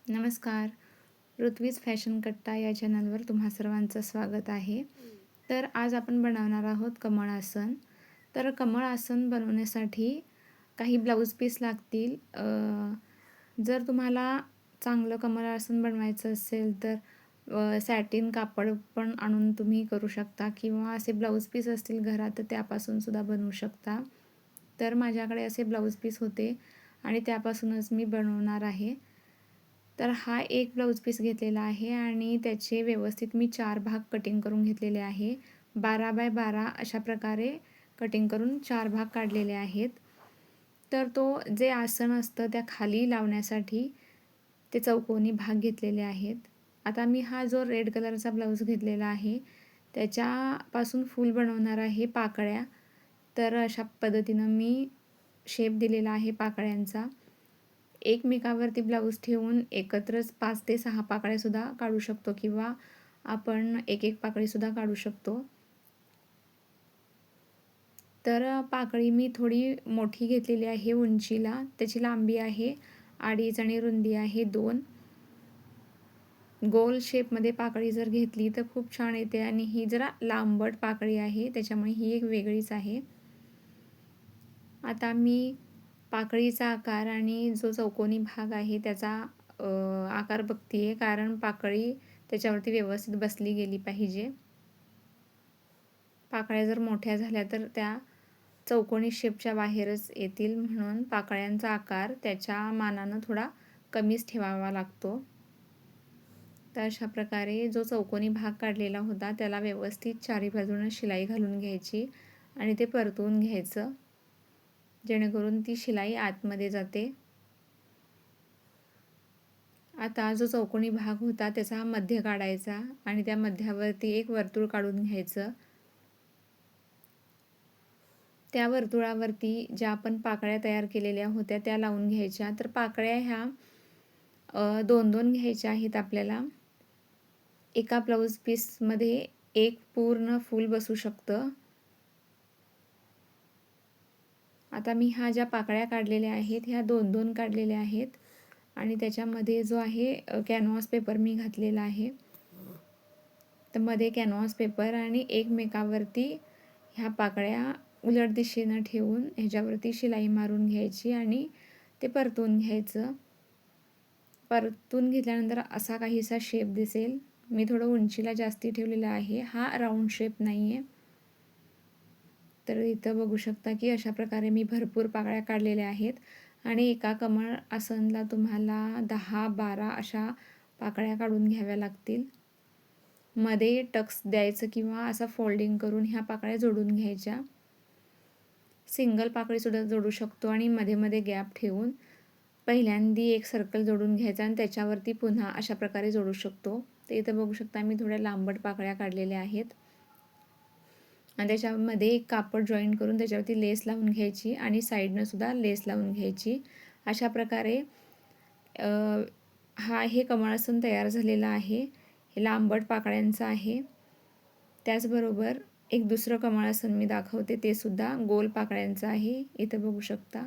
नमस्कार. ऋत्विज फॅशन कट्टा या चॅनलवर तुम्हा सर्वांचं स्वागत आहे. तर आज आपण बनवणार आहोत कमळ आसन. तर कमळ आसन बनवण्यासाठी काही ब्लाऊज पीस लागतील. जर तुम्हाला चांगलं कमळ आसन बनवायचं असेल तर सॅटिन कापड पण आणून तुम्ही करू शकता किंवा असे ब्लाऊज पीस असतील घरात तर त्यापासूनसुद्धा बनवू शकता. तर माझ्याकडे असे ब्लाऊज पीस होते आणि त्यापासूनच मी बनवणार आहे. तर हा एक ब्लाऊज पीस घेतलेला आहे आणि त्याचे व्यवस्थित मी 4 भाग कटिंग करून घेतलेले आहे. 12 बाय 12 अशा प्रकारे कटिंग करून 4 भाग काढलेले आहेत. तर तो जे आसन असतं त्या खाली लावण्यासाठी ते चौकोनी भाग घेतलेले आहेत. आता मी हा जो रेड कलरचा ब्लाऊज घेतलेला आहे त्याच्यापासून फूल बनवणार आहे पाकळ्या. तर अशा पद्धतीनं मी शेप दिलेला आहे पाकळ्यांचा. एकमेकावरती ब्लाऊज ठेवून एकत्रच 5 ते 6 पाकळ्यासुद्धा काढू शकतो किंवा आपण एक पाकळीसुद्धा काढू शकतो. तर पाकळी मी थोडी मोठी घेतलेली आहे उंचीला. त्याची लांबी आहे 2.5 आणि रुंदी आहे 2. गोल शेपमध्ये पाकळी जर घेतली तर खूप छान येते आणि ही जरा लांबट पाकळी आहे त्याच्यामुळे ही एक वेगळीच आहे. आता मी पाकळीचा आकार आणि जो चौकोनी भाग आहे त्याचा आकार बघते आहे, कारण पाकळी त्याच्यावरती व्यवस्थित बसली गेली पाहिजे. पाकळ्या जर मोठ्या झाल्या तर त्या चौकोनी शेपच्या बाहेरच येतील, म्हणून पाकळ्यांचा आकार त्याच्या मानानं थोडा कमीच ठेवावा लागतो. तर अशा प्रकारे जो चौकोनी भाग काढलेला होता त्याला व्यवस्थित चारी बाजूनं शिलाई घालून घ्यायची आणि ते परतवून घ्यायचं, जेणेकरून ती शिलाई आतमध्ये जाते. आता जो चौकोनी भाग होता त्याचा मध्य काढायचा आणि त्या मध्यावरती एक वर्तुळ काढून घ्यायचं. त्या वर्तुळावरती ज्या आपण पाकळ्या तयार केलेल्या होत्या त्या लावून घ्यायच्या. तर पाकळ्या ह्या 2-2 घ्यायच्या आहेत आपल्याला. एका ब्लाऊज पीसमध्ये एक पूर्ण फूल बसू शकतं. आता मी ह्या ज्या पाकळ्या काढलेल्या आहेत ह्या 2-2 काढलेल्या आहेत आणि त्याच्यामध्ये जो आहे कॅनव्हास पेपर मी घातलेला आहे. तर मध्ये कॅनव्हास पेपर आणि एकमेकावरती ह्या पाकळ्या उलट दिशेनं ठेवून ह्याच्यावरती शिलाई मारून घ्यायची आणि ते परतून घ्यायचं. परतून घेतल्यानंतर असा काहीसा शेप दिसेल. मी थोडं उंचीला जास्ती ठेवलेला आहे, हा राऊंड शेप नाही आहे. तर इथं बघू शकता की अशा प्रकारे मी भरपूर पाकळ्या काढलेल्या आहेत आणि एका कमळ आसनला तुम्हाला 10-12 अशा पाकळ्या काढून घ्याव्या लागतील. मध्ये टक्स द्यायचं किंवा असं फोल्डिंग करून ह्या पाकळ्या जोडून घ्यायच्या. सिंगल पाकळीसुद्धा जोडू शकतो आणि मध्ये गॅप ठेवून पहिल्यांदी एक सर्कल जोडून घ्यायचा आणि त्याच्यावरती पुन्हा अशा प्रकारे जोडू शकतो. तर इथं बघू शकता मी थोड्या लांबट पाकळ्या काढलेल्या आहेत आणि त्याच्यामध्ये एक कापड जॉईंट करून त्याच्यावरती लेस लावून घ्यायची आणि साईडनं सुद्धा लेस लावून घ्यायची. अशा प्रकारे हे कमळ आसन तयार झालेलं आहे. हे लांबट पाकळ्यांचं आहे. त्याचबरोबर एक दुसरं कमळ आसन मी दाखवते, ते सुद्धा गोल पाकळ्यांचं आहे. इथं बघू शकता.